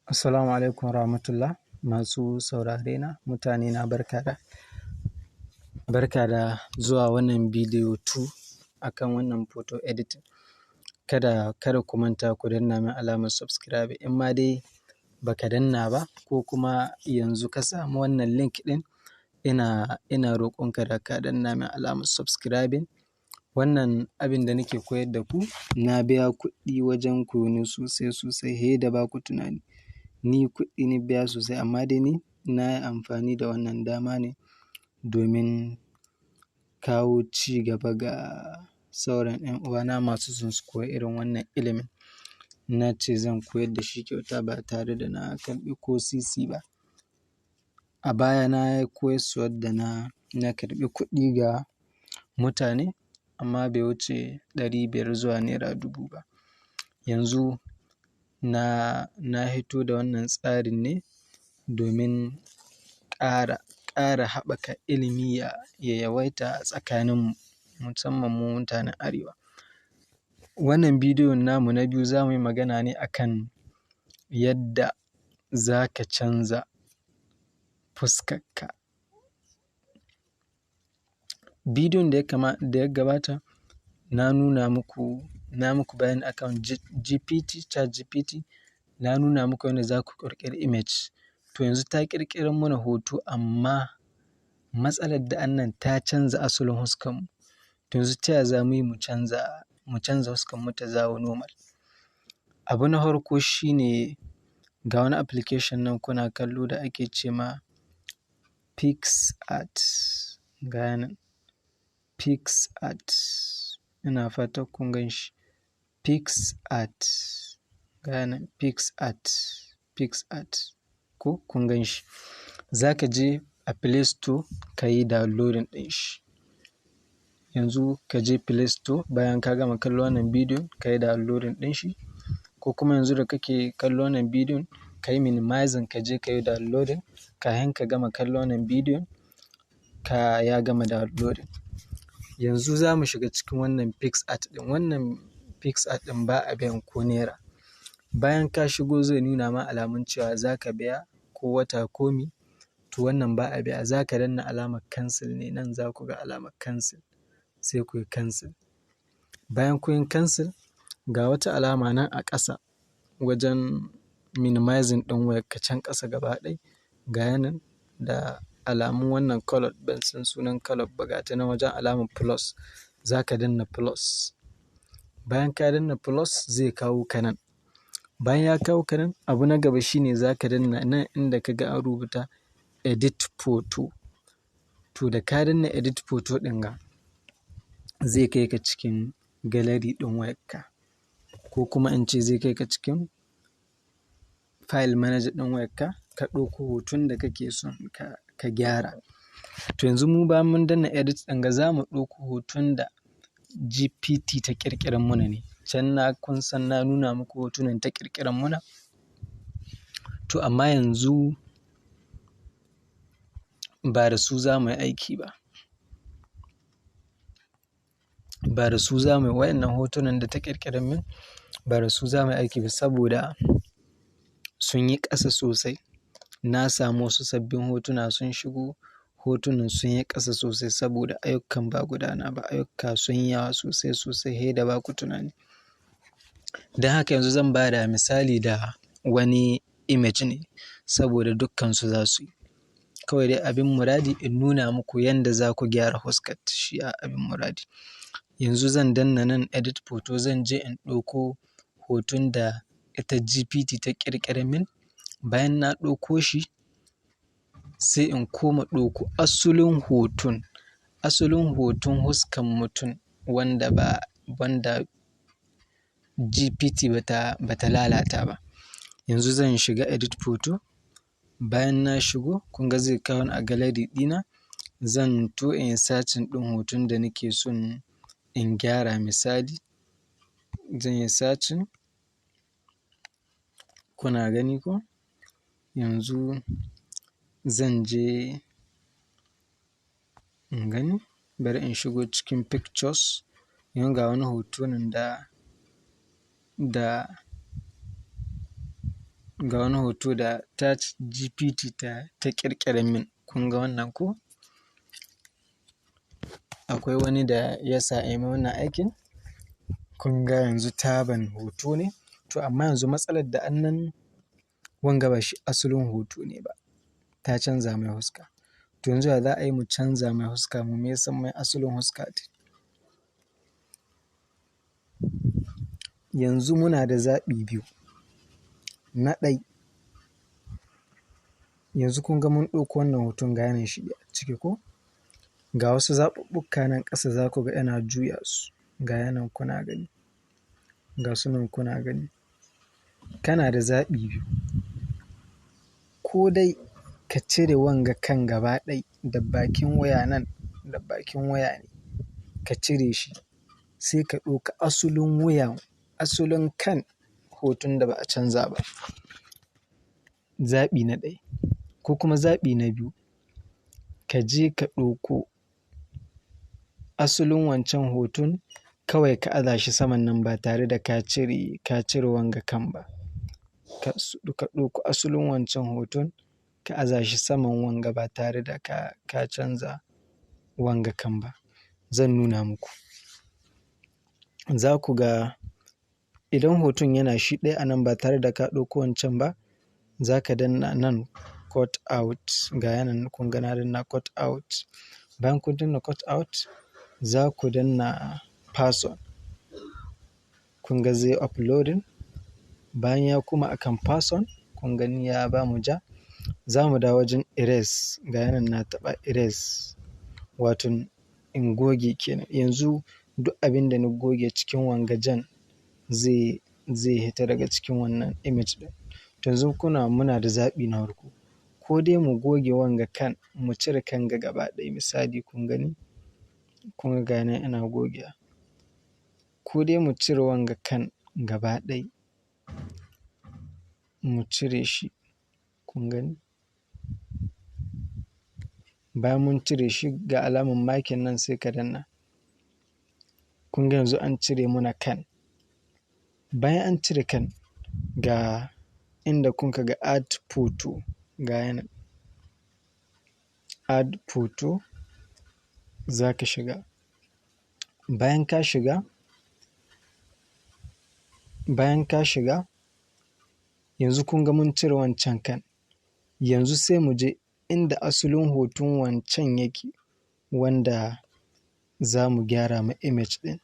Assalamu alaikum rahmatullah masu saurare na mutane na barka da zuwa wannan bidiyo 2 akan wannan photo editing. Kada ku manta ku danna min alamar subscribe in ma dai baka danna ba ko kuma yanzu ka samu wannan link din ina roƙonka da ka danna min alamar subscribing. Wannan abin da nake koyar da ku na biya kuɗi wajen koyo sosai he da ba ku tunani. Ni kuɗi ni biya sosai amma dai ni na yi amfani da wannan dama ne domin kawo ci gaba ga sauran 'yan uwana masu son su koyi irin wannan ilimin. Na ce zan koyar da shi kyauta ba tare da na karɓi ko sisi ba. A baya na yi koyarwar da na karɓi kuɗi ga mutane amma bai wuce 500 zuwa naira 1000 ba. Yanzu na hito da wannan tsarin ne domin ƙara haɓaka ilimi ya yawaita a tsakaninmu musamman mu mutanen Arewa. Wannan bidiyon namu na biyu za mu yi magana ne akan yadda za ka canza fuskarka. Bidiyon da ya gabata na muku bayani akan ChatGPT, na nuna muku yadda za ku ƙirƙiri image. To yanzu ta ƙirƙirar mana hoto amma matsalar da annan ta canza asalin huskarmu. To yanzu ta yaya za mu yi mu canza huskarmu ta dawo normal? Abu na farko shine ga wani application nan kuna kallo da ake ce ma PicsArt. Ga yanan PicsArt, ina fatan kun gan shi. PicsArt, ga yanan PicsArt ko kun gan shi. Za ka je a Play Store ka yi downloading ɗin shi. Yanzu ka je Play Store bayan ka gama kallon wannan bidiyon ka yi downloading ɗin shi, ko kuma yanzu da kake kallon wannan bidiyon ka yi minimizing ka je ka yi downloading kafin ka gama kallon wannan bidiyon ya gama downloading. Yanzu za mu shiga cikin wannan PicsArt ɗin. Wannan PicsArt ɗin ba a biyan ko naira. Bayan ka shigo zai nuna ma alamun cewa za ka biya ko wata ko mi. To wannan ba a biya, za ka danna alamar cancel ne, nan za ku ga alamar cancel sai ku yi cancel. Bayan kun yi cancel ga wata alama nan a ƙasa wajen minimizing ɗin wayarka can ƙasa gaba ɗaya ga yanan da alamun wannan color ban san sunan color ba, ga ta nan wajen alamar plus za ka danna plus. Bayan ka danna plus zai kawo ka nan. Bayan ya kawo ka nan abu na gaba shine za ka danna nan inda ka ga an rubuta edit photo. To da ka danna edit photo ɗin ga zai kai ka cikin gallery ɗin wayarka ko kuma in ce zai kai ka cikin file manager ɗin wayarka ka ɗauko hoton da kake son ka gyara. To yanzu mu bayan mun danna edit ɗin ga za mu ɗauko hoton da GPT ta ƙirƙirar mana ne. Can kun san na nuna muku hotunan ta ƙirƙirar mana. To amma yanzu ba da su za mu yi aiki ba. Ba da su za mu yi waɗannan hotunan da ta ƙirƙirar min ba da su za mu yi aiki ba saboda sun yi ƙasa sosai. Na samu wasu sabbin hotuna sun shigo, hotunan sun yi ƙasa sosai saboda ayyukan ba gudana ba. Ayyuka sun yi yawa sosai he da ba ku tunani. Don haka yanzu zan ba da misali da wani image ne saboda dukkansu za su yi. Kawai dai abin muradi in nuna muku yanda za ku gyara huskar shi a abin muradi. Yanzu zan danna nan edit photo, zan je in ɗauko hoton da ita GPT ta ƙirƙirar min. Bayan na ɗauko shi sai in koma ɗauko asalin hoton huskar mutum wanda GPT bata lalata ba. Yanzu zan shiga edit photo. Bayan na shigo kun ga zai kawo ni a gallery ɗina. Zan in searching ɗin hoton da nake son in gyara misali. Zan yi searching. Kuna gani ko? Yanzu zan je in gani. Bari in shigo cikin pictures. Yanzu ga wani hoto nan ga wani hoto da ChatGPT ta ƙirƙira min. Kun ga wannan ko? Akwai wani da ya sa a yi mai wannan aikin. Kun ga yanzu ta ban hoto ne. To amma yanzu matsalar da annan wanga ba shi asalin hoto ne ba. Ta canza mai huska. To yanzu ya za a yi mu canza mai huska mu mayar mai asalin huska ta. Yanzu muna da zaɓi biyu. Na ɗai, yanzu kun ga mun ɗauko wannan hoton ga yanan shi a ciki ko? Ga wasu zaɓuɓɓuka nan ƙasa za ku ga yana juya su. Ga yanan kuna gani. Ga su nan kuna gani. Kana da zaɓi biyu. Ko dai ka cire wanga kan gaba ɗai da bakin waya nan, da bakin waya ne, ka cire shi. Sai ka ɗauka asalin wuyan, asalin kan hoton da ba a canza ba. Zaɓi na ɗaya. Ko kuma zaɓi na biyu, ka je ka ɗauko asalin wancan hoton kawai ka aza shi saman nan ba tare da ka cire wanga kan ba. Ka ɗauko asalin wancan hoton ka aza shi saman wanga ba tare da ka canza wanga kan ba. Zan nuna muku. Za ku ga idan hoton yana shi ɗaya a nan ba tare da ka ɗauko wancan ba, za ka danna nan cut out. Ga yanan kun ga na danna cut out. Bayan kun danna cut out, za ku danna person. Kun ga zai uploading. Bayan ya kuma akan person, kun gani ya ba mu ja. Za mu dawo wajen erase. Ga yanan na taɓa erase. Wato in goge kenan. Yanzu duk abin da na goge cikin wanga jan zai hita daga cikin wannan image ɗin. To yanzu muna da zaɓi na farko. Ko dai mu goge wanga kan, mu cire kan ga gaba ɗaya misali kun gani. Kun ga nan ina gogewa. Ko dai mu cire wanga kan gaba ɗaya. Mu cire shi. Kun gani? Bayan mun cire shi ga alamun makin nan sai ka danna. Kun ga yanzu an cire muna kan. Bayan an cire kan ga inda kun ga add photo ga yanan. Add photo za ka shiga. Bayan ka shiga, yanzu kun ga mun cire wancan kan. Yanzu sai mu je inda asalin hoton wancan yake wanda za mu gyara ma image ɗin.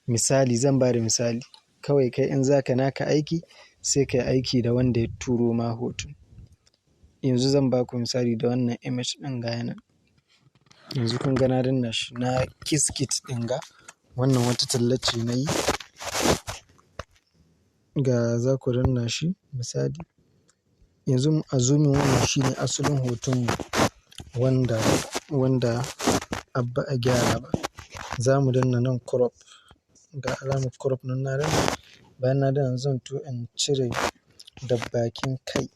Misali zan ba da misali. Kawai kai in za ka naka aiki sai ka yi aiki da wanda ya turo ma hoton. Yanzu zan ba ku misali da wannan image ɗin ga yanan. Yanzu kun ga na danna shi na Qiskit ɗin ga. Wannan wata tallace na yi. Ga za ku danna shi misali. Yanzu a zooming wannan shine asalin hoton mu wanda abba a gyara ba. Za mu danna nan crop. Ga alamar crop nan na danna. Bayan na danna zan to in cire dabbakin kai.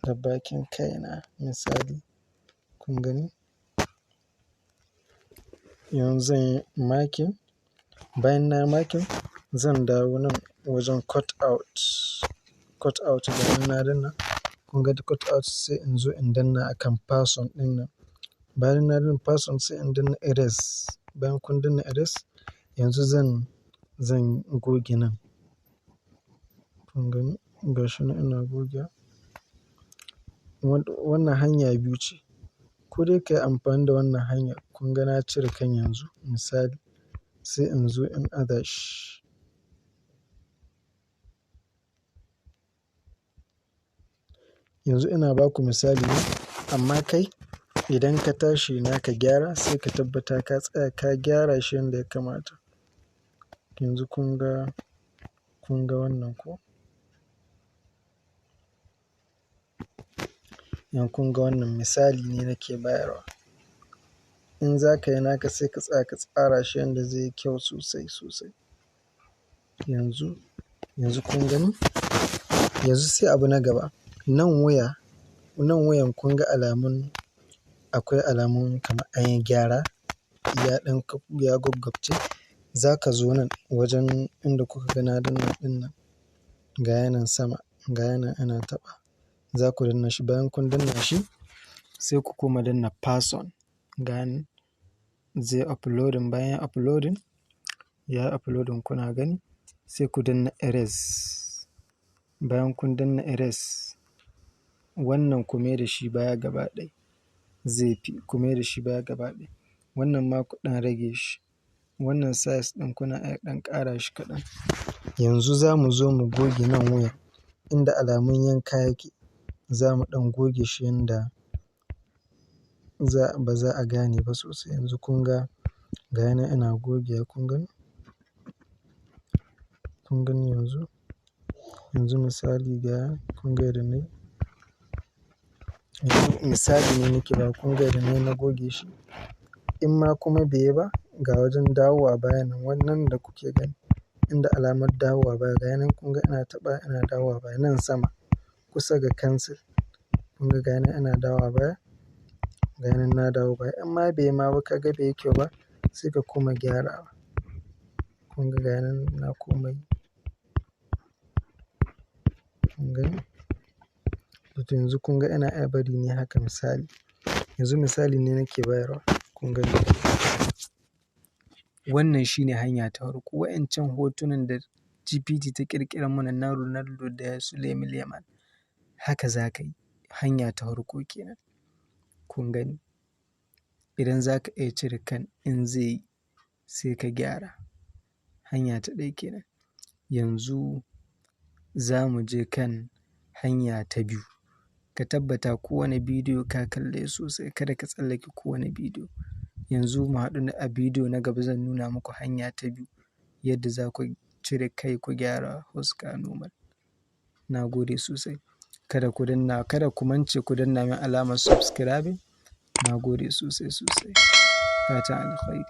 Dabbakin kai na misali. Kun gani? Yanzu zan yi marking. Bayan na marking zan dawo nan wajen cut out. Cut out ga nan na danna. Kun ga cut out sai in zo in danna akan person ɗin nan. Bayan na danna person sai in danna erase. Bayan kun danna erase, yanzu zan goge nan. Kun gani? Ga shi nan ina gogewa. Wannan hanya biyu ce. Ko dai ka yi amfani da wannan hanya. Kun ga na cire kan yanzu misali. Sai in zo in aza shi. Yanzu ina ba ku misali ne. Amma kai idan ka tashi naka gyara sai ka tabbata ka tsaya ka gyara shi yanda ya kamata. Yanzu kun ga wannan ko? Yanzu kun ga wannan misali ne nake bayarwa. In za ka yi naka sai ka tsaya ka tsara shi yanda zai yi kyau sosai sosai. Yanzu kun gani? Yanzu sai abu na gaba. Nan wuyan kun ga akwai alamun kamar an yi gyara. Ya gaggabce. Za ka zo nan wajen inda kuka ga na danna ɗin nan. Ga yanan sama ga yana ana taɓa, za ku danna shi, bayan kun danna shi sai ku koma danna person, ga nan zai uploading, bayan ya uploading kuna gani sai ku danna erase, bayan kun danna erase wannan ku mai da shi baya gaba ɗaya, zai fi ku mai da shi baya gaba ɗaya, wannan ma ku ɗan rage shi, wannan size ɗin kuna iya ɗan ƙara shi kaɗan. Yanzu za mu zo mu goge nan wuyan inda alamun yanka yake, za mu ɗan goge shi yanda ba za a gane ba sosai. Yanzu kun ga yana ina gogewa, kun gani yanzu misali ga kun ga yadda nayi, yanzu misali ne nake ba kun ga yadda nayi na goge shi. In ma kuma bai yi ba ga wajen dawowa baya nan, wannan da kuke gani inda alamar dawowa baya, ga nan kun ga ina taɓa ina dawowa baya, nan sama kusa ga cancel kun ga yana ina dawowa baya, ga nan na dawo baya. In ma bai yi ma ba ka ga bai yi kyau ba sai ka koma gyarawa, kun ga nan na koma yi, kun gani. To yanzu kun ga ina iya bari ne haka misali, yanzu misali ne nake bayarwa kun gani. Wannan shi ne hanya ta farko, wa'yancan hotunan da GPT ta ƙirƙirar mana na Ronaldo da su Yamal, haka za ka yi, hanya ta farko kenan, kun gani. Idan za ka iya cire kan in zai yi sai ka gyara, hanya ta ɗaya kenan. Yanzu za mu je kan hanya ta biyu, ka tabbata kowane bidiyo ka kalle sosai, kada ka tsallake kowane bidiyo. Yanzu mu haɗu a bidiyo na gaba zan nuna muku hanya ta biyu, yadda za ku cire kai ku gyara fuska normal. Na gode sosai, kada ku mance ku danna min alamar subscribing. Na gode sosai, fatan alkhairi.